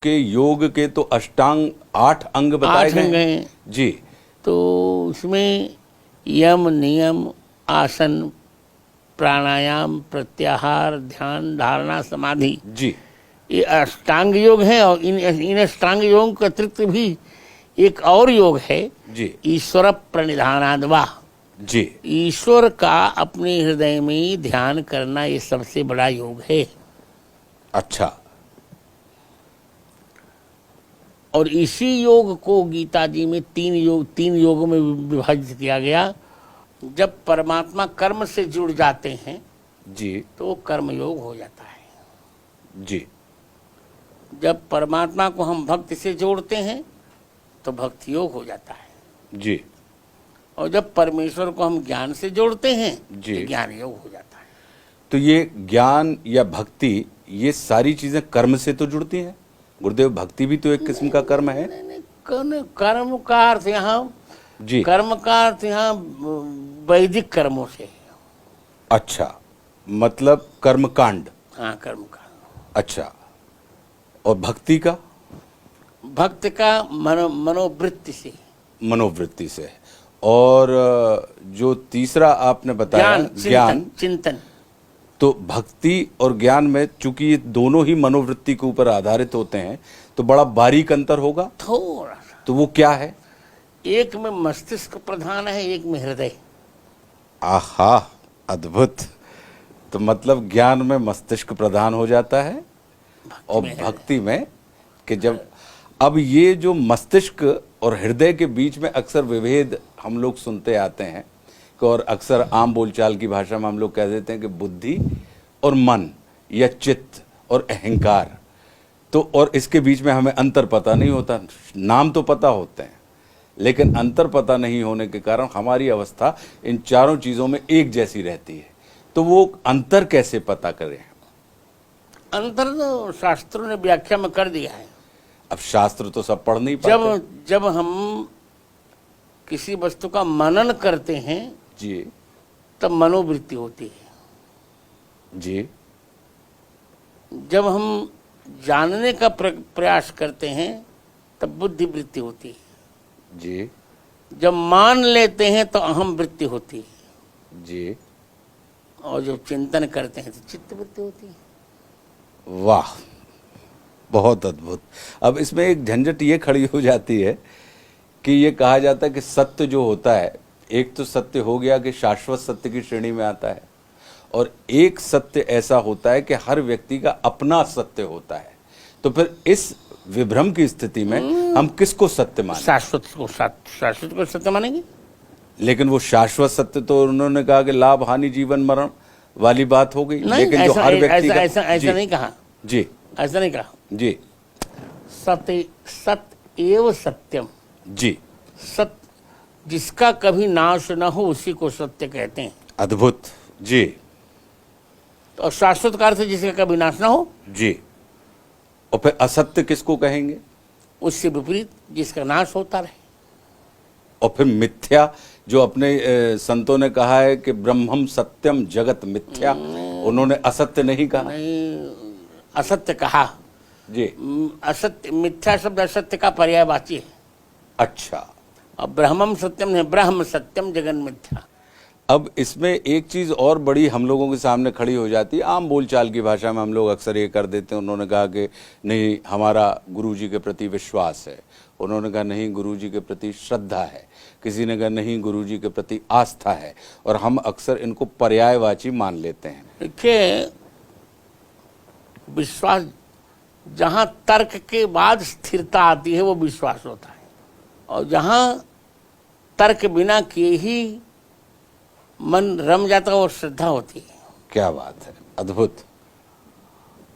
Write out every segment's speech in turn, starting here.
के योग के तो अष्टांग 8 अंग बताए 8 अंग गए हैं। जी। तो उसमें यम, नियम, आसन, प्राणायाम, प्रत्याहार, ध्यान, धारणा, समाधि, जी ये अष्टांग योग है। और इन अष्टांग योग के अतिरिक्त भी एक और योग है, जी ईश्वर प्रणिधानाद्वा। जी ईश्वर का अपने हृदय में ध्यान करना, ये सबसे बड़ा योग है। अच्छा। और इसी योग को गीता जी में 3 योगों में विभाजित किया गया। जब परमात्मा कर्म से जुड़ जाते हैं जी तो वो कर्म योग हो जाता है। जी जब परमात्मा को हम भक्ति से जोड़ते हैं तो भक्ति योग हो जाता है। जी और जब परमेश्वर को हम ज्ञान से जोड़ते हैं जी। तो ज्ञान योग हो जाता है। तो ये ज्ञान या भक्ति, ये सारी चीजें कर्म से तो जुड़ती हैं गुरुदेव। भक्ति भी तो एक किस्म का कर्म है। कर्म का अर्थ यहाँ, जी कर्म का अर्थ यहाँ वैदिक कर्मों से है। अच्छा, मतलब कर्मकांड। हाँ, कर्म का। अच्छा, और भक्ति का? भक्त का मनोवृत्ति से, मनोवृत्ति से। और जो तीसरा आपने बताया ज्ञान, चिंतन। तो भक्ति और ज्ञान में चूंकि ये दोनों ही मनोवृत्ति के ऊपर आधारित होते हैं तो बड़ा बारीक अंतर होगा थोड़ा सा। तो वो क्या है? एक में मस्तिष्क प्रधान है, एक में हृदय। आहा, अद्भुत। तो मतलब ज्ञान में मस्तिष्क प्रधान हो जाता है और भक्ति में कि जब, अब ये जो मस्तिष्क और हृदय के बीच में अक्सर विभेद हम लोग सुनते आते हैं, और अक्सर आम बोलचाल की भाषा में हम लोग कह देते हैं कि बुद्धि और मन या चित्त और अहंकार। तो और इसके बीच में हमें अंतर पता नहीं होता। नाम तो पता होते हैं लेकिन अंतर पता नहीं होने के कारण हमारी अवस्था इन चारों चीजों में एक जैसी रहती है। तो वो अंतर कैसे पता करें? अंतर तो शास्त्रों ने व्याख्या में कर दिया है। अब शास्त्र तो सब पढ़ नहीं पाते। जब हम किसी वस्तु का मनन करते हैं जी, तब मनोवृत्ति होती है। जी, जब हम जानने का प्रयास करते हैं तब बुद्धि वृत्ति होती है। जी, जब मान लेते हैं तो अहम वृत्ति होती है। जी। और जब चिंतन करते हैं तो चित्त वृत्ति होती है। वाह, बहुत अद्भुत। अब इसमें एक झंझट ये खड़ी हो जाती है कि ये कहा जाता है कि सत्य जो होता है, एक तो सत्य हो गया कि शाश्वत सत्य की श्रेणी में आता है, और एक सत्य ऐसा होता है कि हर व्यक्ति का अपना सत्य होता है। तो फिर इस विभ्रम की स्थिति में हम किसको सत्य मानें? शाश्वत को सत्य मानेंगे। लेकिन वो शाश्वत सत्य तो उन्होंने कहा कि लाभ हानि जीवन मरण वाली बात हो गई। लेकिन जो हर व्यक्ति का ऐसा नहीं कहा जी, ऐसा नहीं कहा जी, सत्य एव सत्यम। जी, सत्य जिसका कभी नाश न हो उसी को सत्य कहते हैं। अद्भुत जी। और शाश्वत का अर्थ है जिसका कभी नाश ना हो। जी। और फिर असत्य किसको कहेंगे? उससे विपरीत जिसका नाश होता रहे। और फिर मिथ्या, जो अपने संतों ने कहा है कि ब्रह्मम सत्यम जगत मिथ्या, उन्होंने असत्य नहीं कहा। नहीं, असत्य कहा जी। असत्य, मिथ्या शब्द असत्य का पर्यायवाची है। अच्छा। और ब्रह्मम सत्यम नहीं, ब्रह्म सत्यम जगन मिथ्या। अब इसमें एक चीज और बड़ी हम लोगों के सामने खड़ी हो जाती है। आम बोलचाल की भाषा में हम लोग अक्सर ये कर देते हैं। उन्होंने कहा कि नहीं, हमारा गुरुजी के प्रति विश्वास है। उन्होंने कहा नहीं, गुरुजी के प्रति श्रद्धा है। किसी ने कहा नहीं, गुरुजी के प्रति आस्था है। और हम अक्सर इनको पर्यायवाची मान लेते हैं। देखिए, विश्वास जहाँ तर्क के बाद स्थिरता आती है वो विश्वास होता है, और जहाँ तर्क बिना किए ही मन रम जाता है वो श्रद्धा होती है। क्या बात है, अद्भुत।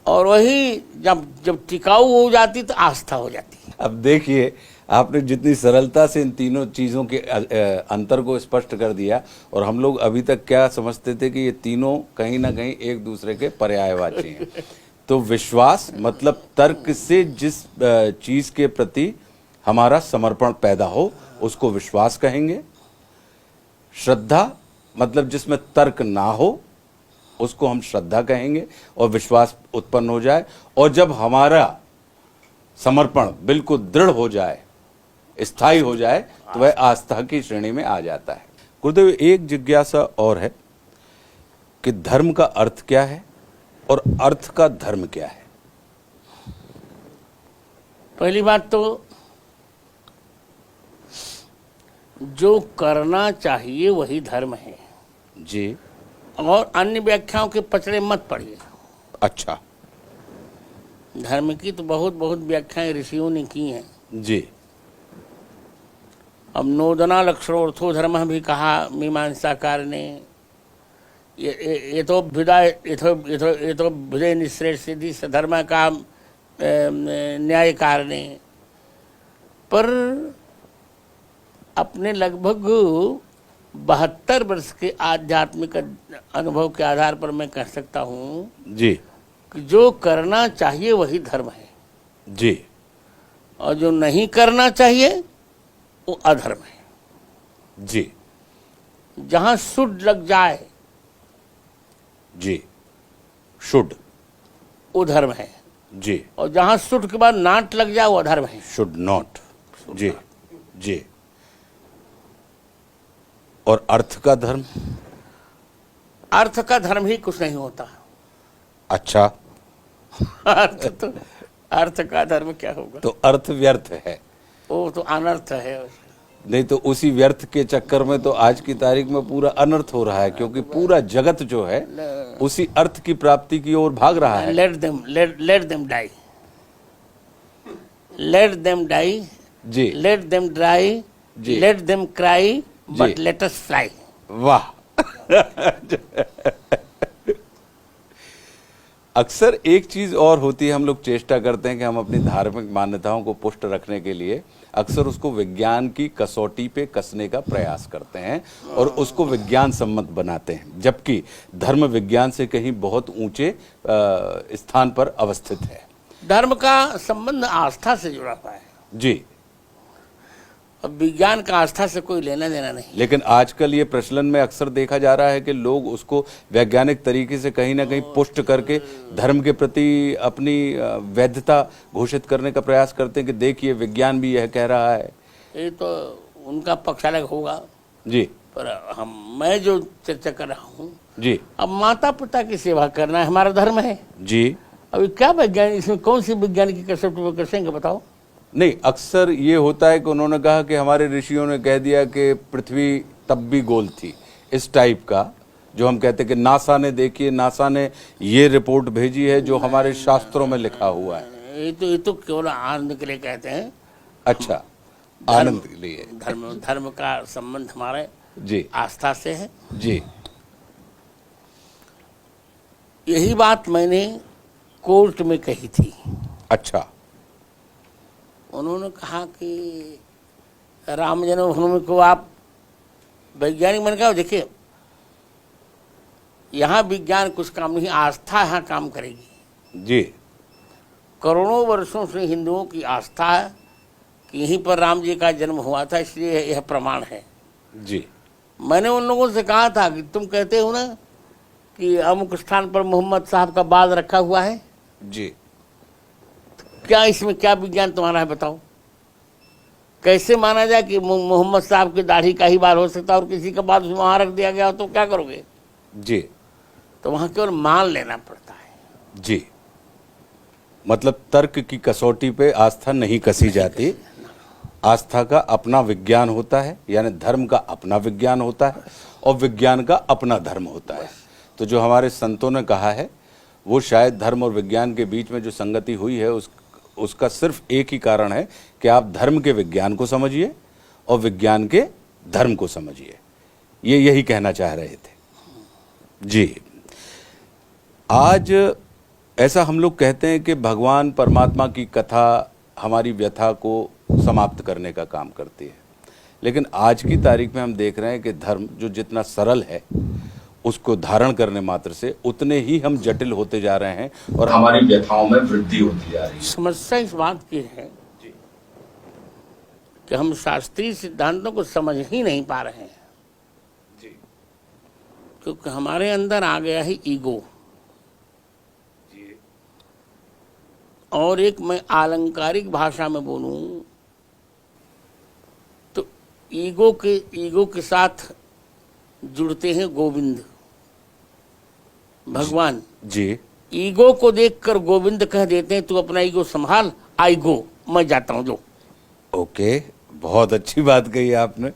और वही जब टिकाऊ हो जाती तो आस्था हो जाती है। अब देखिए, आपने जितनी सरलता से इन तीनों चीज़ों के अंतर को स्पष्ट कर दिया, और हम लोग अभी तक क्या समझते थे कि ये तीनों कहीं ना कहीं एक दूसरे के पर्यायवाची हैं। तो विश्वास मतलब तर्क से जिस चीज़ के प्रति हमारा समर्पण पैदा हो उसको विश्वास कहेंगे। श्रद्धा मतलब जिसमें तर्क ना हो उसको हम श्रद्धा कहेंगे, और विश्वास उत्पन्न हो जाए। और जब हमारा समर्पण बिल्कुल दृढ़ हो जाए, स्थायी हो जाए, तो वह आस्था की श्रेणी में आ जाता है। गुरुदेव, एक जिज्ञासा और है कि धर्म का अर्थ क्या है और अर्थ का धर्म क्या है? पहली बात तो जो करना चाहिए वही धर्म है जी। और अन्य व्याख्याओं के पचड़े मत पड़िए। अच्छा। धर्म की तो बहुत बहुत व्याख्याएं ऋषियों ने की हैं जी। अब नोदना लक्षणोर्थो धर्म भी कहा मीमांसाकार ने, ये तो विदय निश्रेष सिद्धि सधर्म का न्यायकार ने। पर अपने लगभग 72 वर्ष के आध्यात्मिक अनुभव के आधार पर मैं कह सकता हूँ जी कि जो करना चाहिए वही धर्म है जी, और जो नहीं करना चाहिए वो अधर्म है। जी जहां शुड लग जाए जी, शुड, वो धर्म है, जी, और जहां शुड के बाद नाट लग जाए वो अधर्म है। Should not. जी जी। और अर्थ का धर्म? अर्थ का धर्म ही कुछ नहीं होता। अच्छा। अर्थ का धर्म क्या होगा? तो अर्थ व्यर्थ है, वो तो अनर्थ है। नहीं तो उसी व्यर्थ के चक्कर में तो आज की तारीख में पूरा अनर्थ हो रहा है, क्योंकि पूरा जगत जो है उसी अर्थ की प्राप्ति की ओर भाग रहा है। Let them die, let them die जी, लेट देम ड्राई, जी, लेट देम क्राई, बट जी। Let us fly. वाह। अक्सर एक चीज और होती है, हम लोग चेष्टा करते हैं कि हम अपनी धार्मिक मान्यताओं को पुष्ट रखने के लिए अक्सर उसको विज्ञान की कसौटी पे कसने का प्रयास करते हैं और उसको विज्ञान सम्मत बनाते हैं, जबकि धर्म विज्ञान से कहीं बहुत ऊंचे स्थान पर अवस्थित है। धर्म का संबंध आस्था से जुड़ा हुआ है। जी। अब विज्ञान का आस्था से कोई लेना देना नहीं। लेकिन आजकल ये प्रचलन में अक्सर देखा जा रहा है कि लोग उसको वैज्ञानिक तरीके से कहीं ना कहीं पुष्ट करके धर्म के प्रति अपनी वैधता घोषित करने का प्रयास करते हैं कि देखिए विज्ञान भी यह कह रहा है। ये तो उनका पक्ष अलग होगा जी। पर मैं जो चर्चा कर रहा हूँ जी। अब माता पिता की सेवा करना है हमारा धर्म है। जी। अभी क्या वैज्ञानिक, इसमें कौन सी वैज्ञानिक की कसौटी पर कसेंगे बताओ? नहीं, अक्सर ये होता है कि उन्होंने कहा कि हमारे ऋषियों ने कह दिया कि पृथ्वी तब भी गोल थी, इस टाइप का जो हम कहते हैं कि नासा ने, देखिए नासा ने ये रिपोर्ट भेजी है जो हमारे शास्त्रों में लिखा हुआ है। ये तो केवल आनंद के लिए कहते हैं। अच्छा, आनंद के लिए। धर्म का संबंध हमारे जी, आस्था से है। जी। यही बात मैंने कोर्ट में कही थी। अच्छा। उन्होंने कहा कि राम जन्मभूमि को आप वैज्ञानिक मैंने कहा देखिए यहाँ विज्ञान कुछ काम नहीं, आस्था यहाँ काम करेगी। जी। करोड़ों वर्षों से हिंदुओं की आस्था है कि यहीं पर राम जी का जन्म हुआ था, इसलिए यह प्रमाण है। जी। मैंने उन लोगों से कहा था कि तुम कहते हो ना कि अमुक स्थान पर मोहम्मद साहब का बाद रखा हुआ है, जी। क्या इसमें क्या विज्ञान तुम्हारा है बताओ? कैसे माना जाए कि मोहम्मद साहब की दाढ़ी का ही बाल हो सकता है और किसी का बाल वहां रख दिया गया तो क्या करोगे? जी। तो वहां केवल मान लेना पड़ता है। जी, मतलब तर्क की कसौटी पे आस्था नहीं कसी जाती। आस्था का अपना विज्ञान होता है, यानी धर्म का अपना विज्ञान होता है और विज्ञान का अपना धर्म होता है। तो जो हमारे संतों ने कहा है वो शायद धर्म और विज्ञान के बीच में जो संगति हुई है उसका सिर्फ एक ही कारण है कि आप धर्म के विज्ञान को समझिए और विज्ञान के धर्म को समझिए। ये यही कहना चाह रहे थे। जी। आज ऐसा हम लोग कहते हैं कि भगवान परमात्मा की कथा हमारी व्यथा को समाप्त करने का काम करती है, लेकिन आज की तारीख में हम देख रहे हैं कि धर्म जो जितना सरल है उसको धारण करने मात्र से उतने ही हम जटिल होते जा रहे हैं और हमारी व्यथाओं में वृद्धि होती जा रही है। समस्या इस बात की है कि हम शास्त्रीय सिद्धांतों को समझ ही नहीं पा रहे हैं जी। क्योंकि हमारे अंदर आ गया है ईगो। और एक मैं आलंकारिक भाषा में बोलूं तो ईगो के साथ जुड़ते हैं गोविंद भगवान। जी ईगो को देखकर गोविंद कह देते हैं तू अपना ईगो संभाल, आई गो, मैं जाता हूं जो। ओके, बहुत अच्छी बात कही आपने।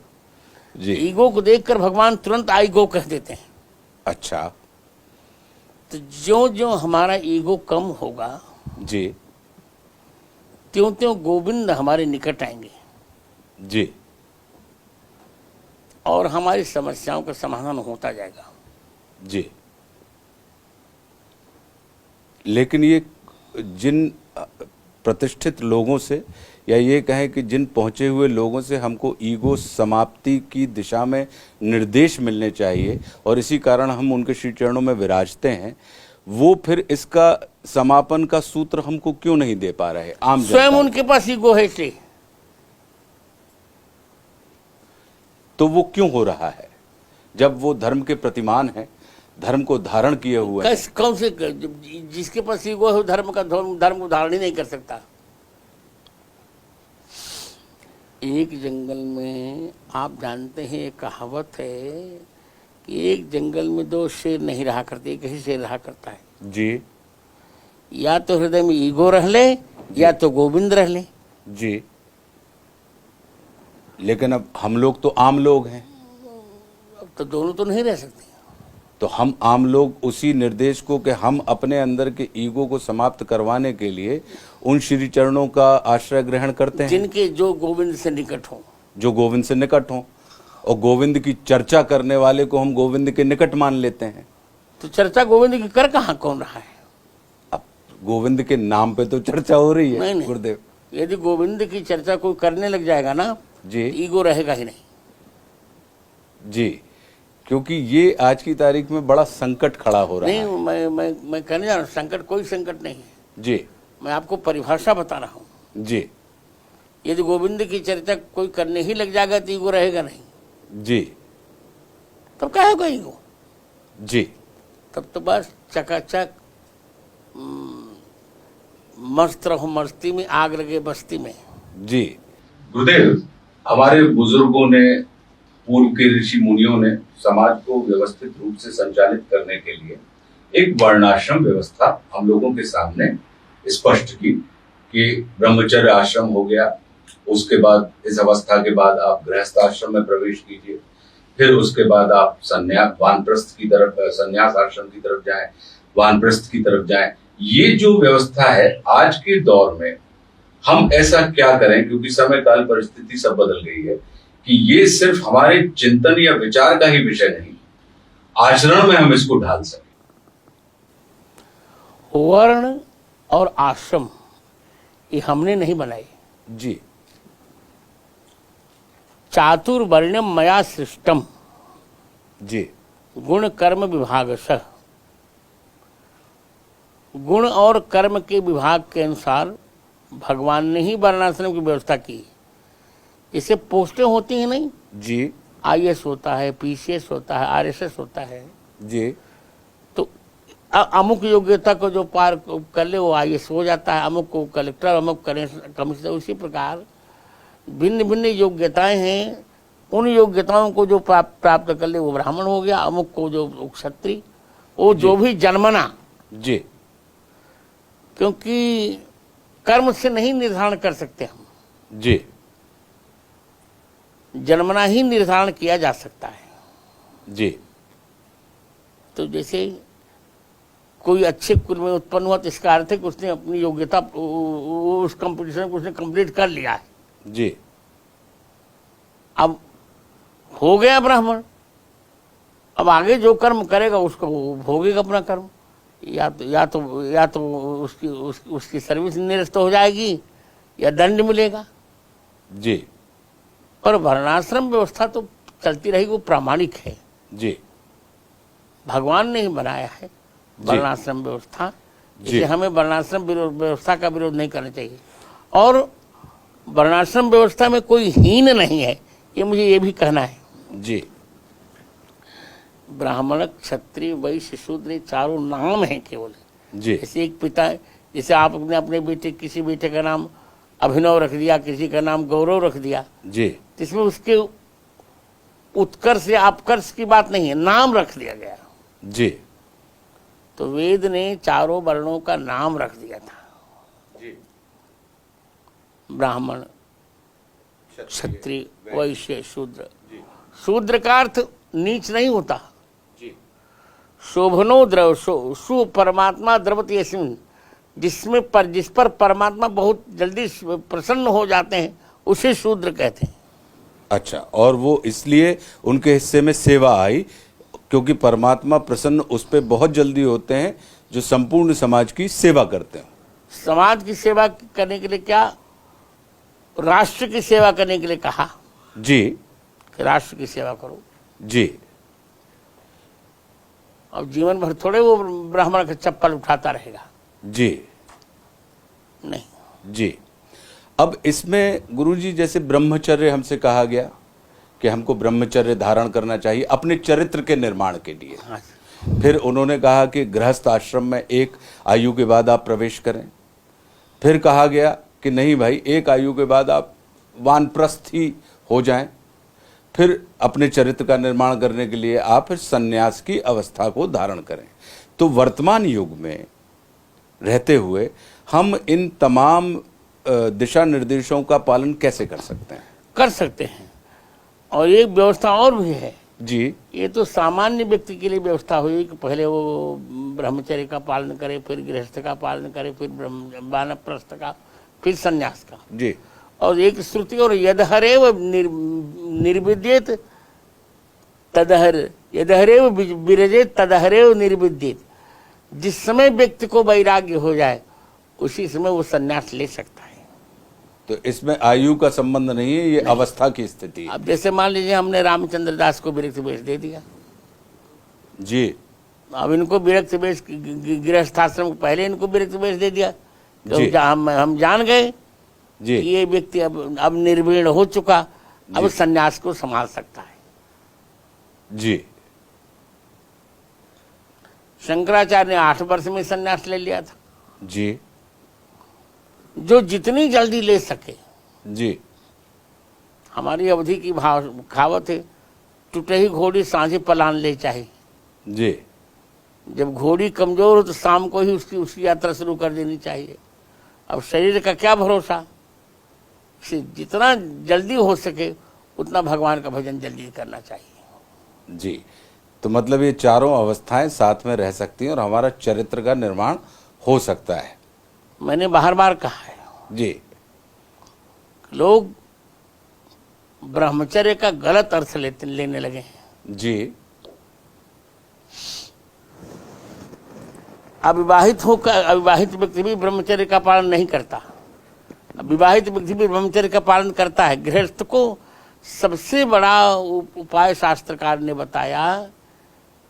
जी, ईगो को देखकर भगवान तुरंत आई गो कह देते हैं। अच्छा। तो ज्यो ज्यो हमारा ईगो कम होगा जी त्यों त्यों गोविंद हमारे निकट आएंगे जी और हमारी समस्याओं का समाधान होता जाएगा। जी। लेकिन ये जिन प्रतिष्ठित लोगों से, या ये कहें कि जिन पहुंचे हुए लोगों से हमको ईगो समाप्ति की दिशा में निर्देश मिलने चाहिए और इसी कारण हम उनके श्री चरणों में विराजते हैं, वो फिर इसका समापन का सूत्र हमको क्यों नहीं दे पा रहे? आम स्वयं जनता उनके पास ईगो है से, तो वो क्यों हो रहा है जब वो धर्म के प्रतिमान है, धर्म को धारण किए हुए हैं? कौन से जिसके पास ईगो है धर्म को धारण ही नहीं कर सकता। एक जंगल में आप जानते हैं एक कहावत है कि एक जंगल में दो शेर नहीं रहा करते, एक ही शेर रहा करता है। जी या तो हृदय में ईगो रह ले या तो गोविंद रह ले। जी। लेकिन अब हम लोग तो आम लोग हैं, अब तो दोनों तो नहीं रह सकते। तो हम आम लोग उसी निर्देश को कि हम अपने अंदर के ईगो को समाप्त करवाने के लिए उन श्री चरणों का आश्रय ग्रहण करते हैं जिनके जो गोविंद से निकट हो, जो गोविंद से निकट हो, और गोविंद की चर्चा करने वाले को हम गोविंद के निकट मान लेते हैं। तो चर्चा गोविंद की कर कहाँ कौन रहा है? अब गोविंद के नाम पे तो चर्चा हो रही है। नहीं। गुरुदेव, यदि गोविंद की चर्चा कोई करने लग जाएगा ना जी, ईगो रहेगा ही नहीं। जी, क्योंकि ये आज की तारीख में बड़ा संकट खड़ा हो रहा है। नहीं, मैं कहने जा रहा हूँ संकट कोई संकट नहीं है। जी मैं आपको परिभाषा बता रहा हूँ। जी यदि गोविंद की चर्चा कोई करने ही लग जाएगा तो ईगो रहेगा नहीं। जी तब क्या होगा ईगो? जी। तब तो बस चकाचक मस्त रहो मस्ती में, आग लगे बस्ती में। जी गुरुदेव, हमारे बुजुर्गों ने, पूर्व के ऋषि मुनियों ने समाज को व्यवस्थित रूप से संचालित करने के लिए एक वर्णाश्रम व्यवस्था हम लोगों के सामने स्पष्ट की कि ब्रह्मचर्य आश्रम हो गया, उसके बाद इस अवस्था के बाद आप गृहस्थ आश्रम में प्रवेश कीजिए, फिर उसके बाद आप वानप्रस्थ की तरफ, संन्यास आश्रम की तरफ जाएं, वानप्रस्थ की तरफ जाएं। ये जो व्यवस्था है आज के दौर में हम ऐसा क्या करें, क्योंकि समय काल परिस्थिति सब बदल गई है, कि ये सिर्फ हमारे चिंतन या विचार का ही विषय नहीं, आचरण में हम इसको ढाल सकें। वर्ण और आश्रम ये हमने नहीं बनाए। जी। चातुर्वर्ण्यम मया सृष्टम जी। गुण कर्म विभागशः। गुण और कर्म के विभाग के अनुसार भगवान ने ही वर्णाश्रम की व्यवस्था की। जैसे पोस्टें होती हैं नहीं, जी। IAS होता है, PCS होता है, RSS होता है। जी। तो अमुक योग्यता को जो पार कर ले वो IAS हो जाता है, अमुक को कलेक्टर, अमुक कमिश्नर। उसी प्रकार भिन्न भिन्न योग्यताएं हैं, उन योग्यताओं को जो प्राप्त कर ले वो ब्राह्मण हो गया, अमुक को जो क्षत्रिय, वो जो भी जन्मना। जी। क्योंकि कर्म से नहीं निर्धारण कर सकते हम, जी। जन्मना ही निर्धारण किया जा सकता है। जी। तो जैसे कोई अच्छे कुल में उत्पन्न हुआ तो इसका अर्थ है कि उसने अपनी योग्यता उस कंपटीशन को उसने कंप्लीट कर लिया है। जी। अब हो गया ब्राह्मण, अब आगे जो कर्म करेगा उसको वो भोगेगा अपना कर्म। या तो उसकी सर्विस निरस्त हो जाएगी या दंड मिलेगा। जी। पर वर्णाश्रम व्यवस्था तो चलती रहेगी, वो प्रामाणिक है। जी। भगवान ने ही बनाया है वर्णाश्रम व्यवस्था, जी। इसलिए हमें वर्णाश्रम व्यवस्था का विरोध नहीं करना चाहिए। और वर्णाश्रम व्यवस्था में कोई हीन नहीं है, ये मुझे ये भी कहना है। जी। ब्राह्मण, क्षत्रिय, वैश्य, शूद्र चारों नाम हैं केवल। जी। जैसे एक पिता जैसे आपने अपने बेटे, किसी बेटे का नाम अभिनव रख दिया, किसी का नाम गौरव रख दिया, जी इसमें उसके उत्कर्ष या अपकर्ष की बात नहीं है, नाम रख दिया गया। जी तो वेद ने चारों वर्णों का नाम रख दिया था, जी, ब्राह्मण, क्षत्रिय, वैश्य, शूद्र। जी शूद्र का अर्थ नीच नहीं होता। जी शोभनो द्रव सु परमात्मा द्रवती यस्मिन्, जिस पर परमात्मा बहुत जल्दी प्रसन्न हो जाते हैं उसे शूद्र कहते हैं। अच्छा, और वो इसलिए उनके हिस्से में सेवा आई क्योंकि परमात्मा प्रसन्न उस पर बहुत जल्दी होते हैं जो संपूर्ण समाज की सेवा करते हैं। समाज की सेवा करने के लिए क्या, राष्ट्र की सेवा करने के लिए कहा जी कि राष्ट्र की सेवा करो। जी अब जीवन भर थोड़े वो ब्राह्मण का चप्पल उठाता रहेगा, जी नहीं। जी। अब इसमें गुरुजी जैसे ब्रह्मचर्य हमसे कहा गया कि हमको ब्रह्मचर्य धारण करना चाहिए अपने चरित्र के निर्माण के लिए। हाँ, फिर उन्होंने कहा कि गृहस्थ आश्रम में एक आयु के बाद आप प्रवेश करें। फिर कहा गया कि नहीं भाई, एक आयु के बाद आप वानप्रस्थ ही हो जाएं। फिर अपने चरित्र का निर्माण करने के लिए आप फिर संन्यास की अवस्था को धारण करें। तो वर्तमान युग में रहते हुए हम इन तमाम दिशा निर्देशों का पालन कैसे कर सकते हैं? कर सकते हैं। और एक व्यवस्था और भी है जी। ये तो सामान्य व्यक्ति के लिए व्यवस्था हुई कि पहले वो ब्रह्मचर्य का पालन करे, फिर गृहस्थ का पालन करे, फिर वानप्रस्थ का, फिर संन्यास का। जी। और एक श्रुति और यदहरेव निर्विद्येत तदहर, यदहरेव विरजेत तदहरेव निर्विद्येत। जिस समय व्यक्ति को वैराग्य हो जाए उसी समय वो संन्यास ले सकता है। तो इसमें आयु का संबंध नहीं है, ये अवस्था की स्थिति है। अब जैसे मान लीजिए हमने रामचंद्र दास को विरक्त वेश दे दिया जी। अब इनको विरक्त वेश, गृहस्थाश्रम को पहले इनको विरक्त वेश दे दिया जी। तो हम जान गए जी। कि ये व्यक्ति अब निर्वीण हो चुका, अब संन्यास को संभाल सकता है। जी। शंकराचार्य ने 8 वर्ष में संन्यास ले लिया था। जी। जो जितनी जल्दी ले सके। जी। हमारी अवधि की कहावत है, टूटे ही घोड़ी सांझे पलान ले चाहे। जी। जब घोड़ी कमजोर हो तो शाम को ही उसकी यात्रा शुरू कर देनी चाहिए। अब शरीर का क्या भरोसा, जितना जल्दी हो सके उतना भगवान का भजन जल्दी करना चाहिए। जी। तो मतलब ये चारों अवस्थाएं साथ में रह सकती हैं और हमारा चरित्र का निर्माण हो सकता है। मैंने बार बार कहा है जी। लोग ब्रह्मचर्य का गलत अर्थ लेने लगे हैं। जी। अविवाहित व्यक्ति भी ब्रह्मचर्य का पालन नहीं करता, विवाहित व्यक्ति भी ब्रह्मचर्य का पालन करता है। गृहस्थ को सबसे बड़ा उपाय शास्त्रकार ने बताया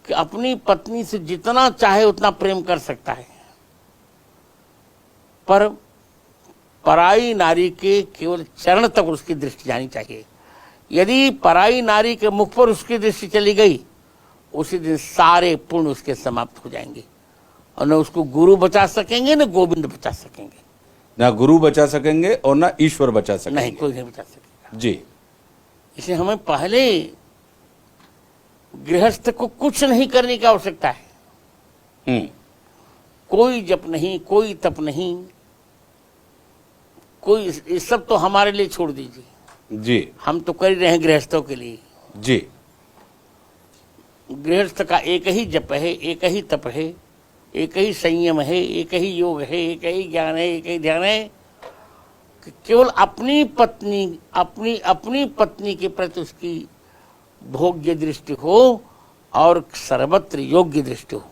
कि अपनी पत्नी से जितना चाहे उतना प्रेम कर सकता है, पर पराई नारी के केवल चरण तक उसकी दृष्टि जानी चाहिए। यदि पराई नारी के मुख पर उसकी दृष्टि चली गई, उसी दिन सारे पुण्य उसके समाप्त हो जाएंगे और न उसको गुरु बचा सकेंगे न गोविंद बचा सकेंगे। ना गुरु बचा सकेंगे और ना ईश्वर बचा सकेंगे। नहीं, कोई नहीं बचा सकेगा। जी। इसलिए हमें पहले गृहस्थ को कुछ नहीं करने की आवश्यकता है। कोई जप नहीं, कोई तप नहीं, कोई, ये सब तो हमारे लिए छोड़ दीजिए। जी। हम तो कर रहे हैं गृहस्थों के लिए। जी। गृहस्थ का एक ही जप है, एक ही तप है, एक ही संयम है, एक ही योग है, एक ही ज्ञान है, एक ही ध्यान है कि केवल अपनी पत्नी के प्रति उसकी भोग्य दृष्टि हो और सर्वत्र योग्य दृष्टि हो।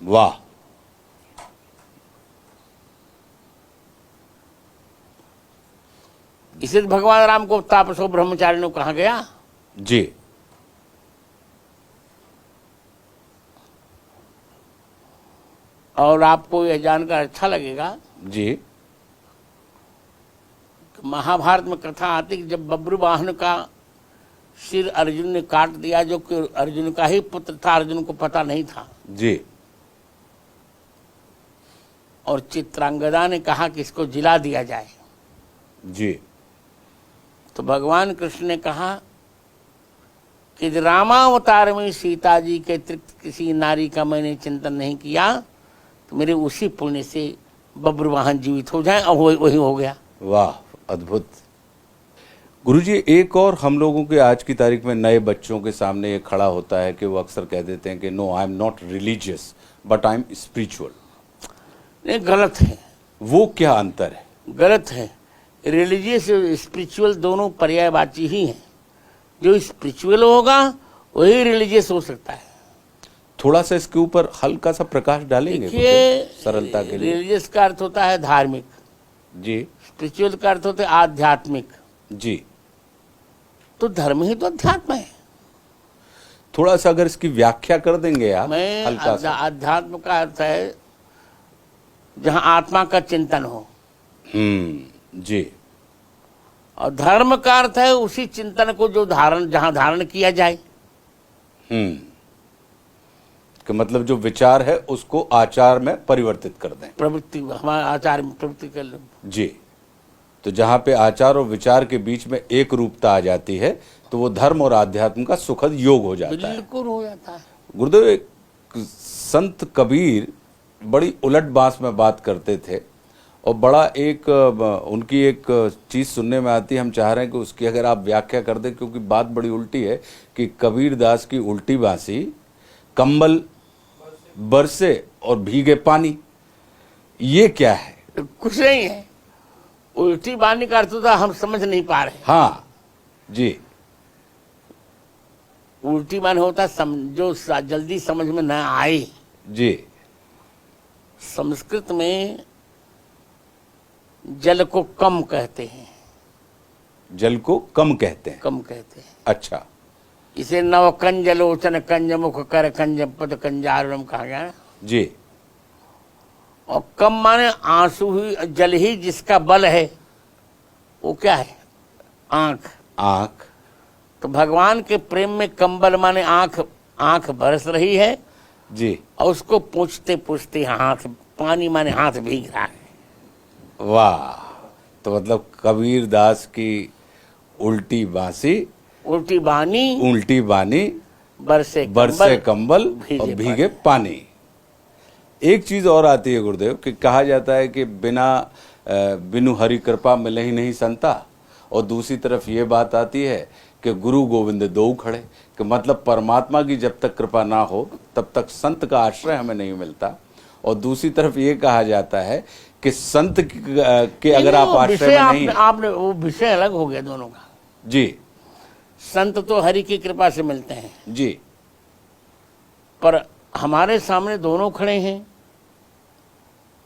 वाह। इसे भगवान राम को तापसो ब्रह्मचारी ने कहा गया। जी। और आपको यह जानकर अच्छा लगेगा जी। महाभारत में कथा आती कि जब बब्रुवाहन का सिर अर्जुन ने काट दिया, जो कि अर्जुन का ही पुत्र था, अर्जुन को पता नहीं था। जी। और चित्रांगदा ने कहा कि इसको जिला दिया जाए। जी। तो भगवान कृष्ण ने कहा कि रामावतार में सीता जी के अतिरिक्त किसी नारी का मैंने चिंतन नहीं किया, तो मेरे उसी पुण्य से बब्रवाहन जीवित हो जाए, और वही हो गया। वाह, अद्भुत। गुरुजी, एक और हम लोगों के आज की तारीख में नए बच्चों के सामने ये खड़ा होता है कि वो अक्सर कह देते हैं कि no, I am not religious but I am spiritual. ये गलत है। वो क्या अंतर है? गलत है। रिलीजियस और स्पिरिचुअल दोनों पर्यायवाची ही हैं। जो स्पिरिचुअल होगा वही रिलीजियस हो सकता है। थोड़ा सा इसके ऊपर हल्का सा प्रकाश डालेंगे देखिए, सरलता के लिए? रिलीजियस का अर्थ होता है धार्मिक, जी। स्पिरिचुअल का अर्थ होता है आध्यात्मिक। जी। तो धर्म ही तो अध्यात्म है। थोड़ा सा अगर इसकी व्याख्या कर देंगे आप हल्का सा। अध्यात्म का अर्थ है जहाँ आत्मा का चिंतन हो। जी। और धर्म का अर्थ है उसी चिंतन को जो जहाँ धारण किया जाए। कि मतलब जो विचार है उसको आचार में परिवर्तित कर दें। प्रवृत्ति, हमारे आचार में प्रवृत्ति कर लो। जी। तो जहाँ पे आचार और विचार के बीच में एक रूपता आ जाती है तो वो धर्म और आध्यात्म का सुखद योग हो जाता है। बिल्कुल हो जाता है। गुरुदेव, एक संत कबीर बड़ी उलट बांस में बात करते थे, और बड़ा एक उनकी एक चीज सुनने में आती है। हम चाह रहे हैं कि उसकी अगर आप व्याख्या कर दें, क्योंकि बात बड़ी उल्टी है कि कबीर दास की उल्टी बांसी, कंबल बरसे और भीगे पानी, ये क्या है? कुछ नहीं है। उल्टी बानी का अर्थ होता हम समझ नहीं पा रहे। हाँ जी। उल्टी बानी होता जो जल्दी समझ में न आए। जी। संस्कृत में जल को कम कहते हैं। जल को कम कहते हैं? कम कहते हैं। अच्छा। इसे नव कंज लोचन कंज मुख कर कंज पद कंजारुणम कहा गया। जी। और कम माने आंसू ही, जल ही जिसका बल है वो क्या है? आंख। आंख। तो भगवान के प्रेम में कंबल माने आंख, आंख बरस रही है जी। और उसको पूछते पूछते हाथ, पानी माने हाथ भीग रहा है। वाह। तो मतलब कबीर दास की उल्टी बांसी, उल्टी बानी बरसे कंबल और भीगे पानी। एक चीज और आती है गुरुदेव कि कहा जाता है कि बिनु हरि कृपा मिले ही नहीं संता, और दूसरी तरफ ये बात आती है कि गुरु गोविंद दो खड़े, कि मतलब परमात्मा की जब तक कृपा ना हो तब तक संत का आश्रय हमें नहीं मिलता। और दूसरी तरफ ये कहा जाता है कि संत के अगर आप आश्रय में नहीं, आपने वो विषय अलग हो गया दोनों का। जी। संत तो हरि की कृपा से मिलते हैं जी। पर हमारे सामने दोनों खड़े हैं,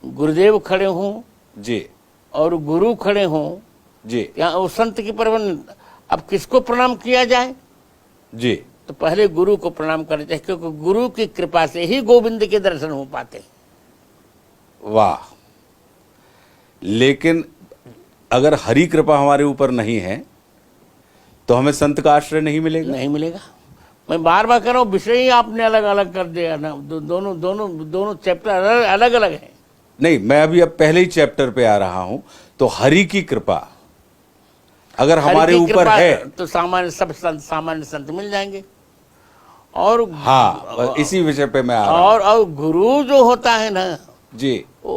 गुरुदेव खड़े हों जी और गुरु खड़े हों जी, या वो संत की परवन। अब किसको प्रणाम किया जाए? जी। तो पहले गुरु को प्रणाम करना चाहिए, क्योंकि गुरु की कृपा से ही गोविंद के दर्शन हो पाते। वाह। लेकिन अगर हरि कृपा हमारे ऊपर नहीं है तो हमें संत का आश्रय नहीं मिलेगा। नहीं मिलेगा। मैं बार बार कह रहा हूँ, विषय ही आपने अलग अलग कर दिया ना। दोनों चैप्टर अलग अलग हैं। नहीं, मैं अभी अब पहले ही चैप्टर पे आ रहा हूं। तो हरि की कृपा अगर हमारे ऊपर है तो सामान्य संत मिल जाएंगे। और हाँ, इसी विषय पे मैं आ रहा हूं। और गुरु जो होता है ना जी, ओ,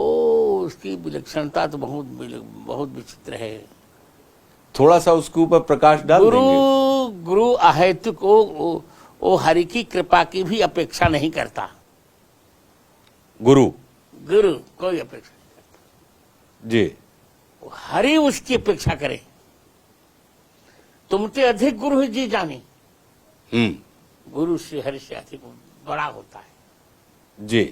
उसकी विलक्षणता तो बहुत विचित्र है। थोड़ा सा उसके ऊपर प्रकाश डाल देंगे। गुरु अहेतुक वो हरि की कृपा की भी अपेक्षा नहीं करता। गुरु कोई अपेक्षा नहीं करता जी। हरि उसकी अपेक्षा करे। तुमसे अधिक गुरु ही जी जाने। गुरु से हरि से अधिक बड़ा होता है जी।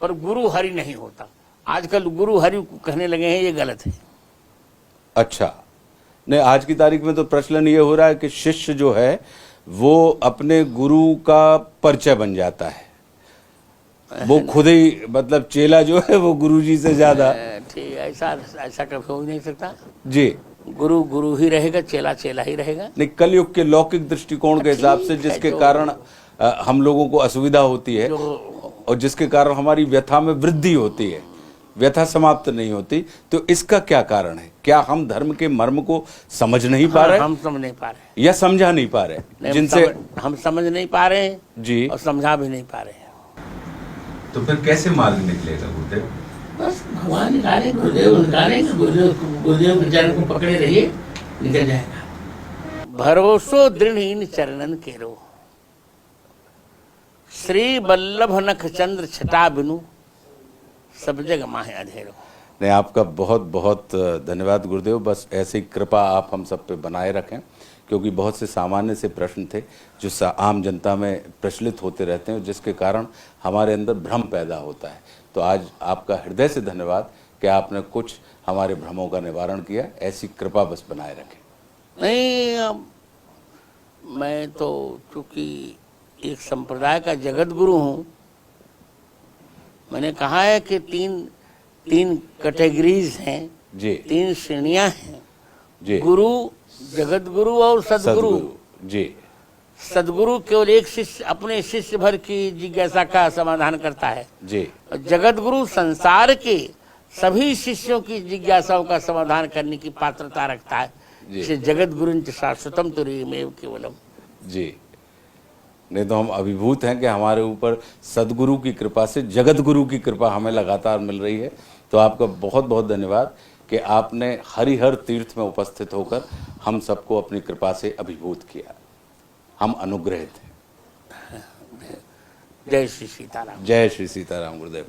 पर गुरु हरि नहीं होता। आजकल गुरु हरि कहने लगे हैं, ये गलत है। अच्छा। नहीं, आज की तारीख में तो प्रचलन ये हो रहा है कि शिष्य जो है वो अपने गुरु का परिचय बन जाता है। वो खुद ही, मतलब चेला जो है वो गुरुजी से ज्यादा। ठीक, ऐसा कभी हो नहीं सकता। जी। गुरु ही रहेगा, चेला ही रहेगा। नहीं, कलयुग के लौकिक दृष्टिकोण के हिसाब से, जिसके कारण हम लोगों को असुविधा होती है और जिसके कारण हमारी व्यथा में वृद्धि होती है, व्यथा समाप्त नहीं होती, तो इसका क्या कारण है? क्या हम धर्म के मर्म को समझ नहीं पा रहे हम समझ नहीं पा रहे, या समझा नहीं पा रहे? नहीं, जिनसे हम समझ नहीं पा रहे हैं जी, और समझा भी नहीं पा रहे हैं। तो फिर कैसे मार्ग निकलेगा गुरुदेव? बस भगवान निकाले, गुरुदेव निकालेंगे, गुरुदेव के चरण को पकड़े रहिए, निकल जाएगा। भरोसो दृढ़ इन चरणन केरो, श्री वल्लभ नख चंद्र छटा बिनु, सब जग माहे अंधेरो। नहीं, आपका बहुत बहुत धन्यवाद गुरुदेव। बस ऐसी कृपा आप हम सब पे बनाए रखें, क्योंकि बहुत से सामान्य से प्रश्न थे जो आम जनता में प्रचलित होते रहते हैं, जिसके कारण हमारे अंदर भ्रम पैदा होता है। तो आज आपका हृदय से धन्यवाद कि आपने कुछ हमारे भ्रमों का निवारण किया। ऐसी कृपा बस बनाए रखें। नहीं, मैं तो चूंकि एक संप्रदाय का जगत गुरु हूँ, मैंने कहा है कि तीन कैटेगरीज हैं जी, 3 श्रेणियां हैं जी, गुरु, जगत गुरु और सदगुरु। जी, सदगुरु केवल एक शिष्य अपने शिष्य भर की जिज्ञासा का समाधान करता है जी, और जगत गुरु संसार के सभी शिष्यों की जिज्ञासाओं का समाधान करने की पात्रता रखता है। इसे जगत गुरु शाश्वतम तुरीमेव केवलम। जी। नहीं तो हम अभिभूत हैं कि हमारे ऊपर सदगुरु की कृपा से जगत गुरु की कृपा हमें लगातार मिल रही है। तो आपका बहुत बहुत धन्यवाद कि आपने हरिहर तीर्थ में उपस्थित होकर हम सबको अपनी कृपा से अभिभूत किया। हम अनुग्रहित हैं। जय श्री सीताराम। जय श्री सीताराम गुरुदेव।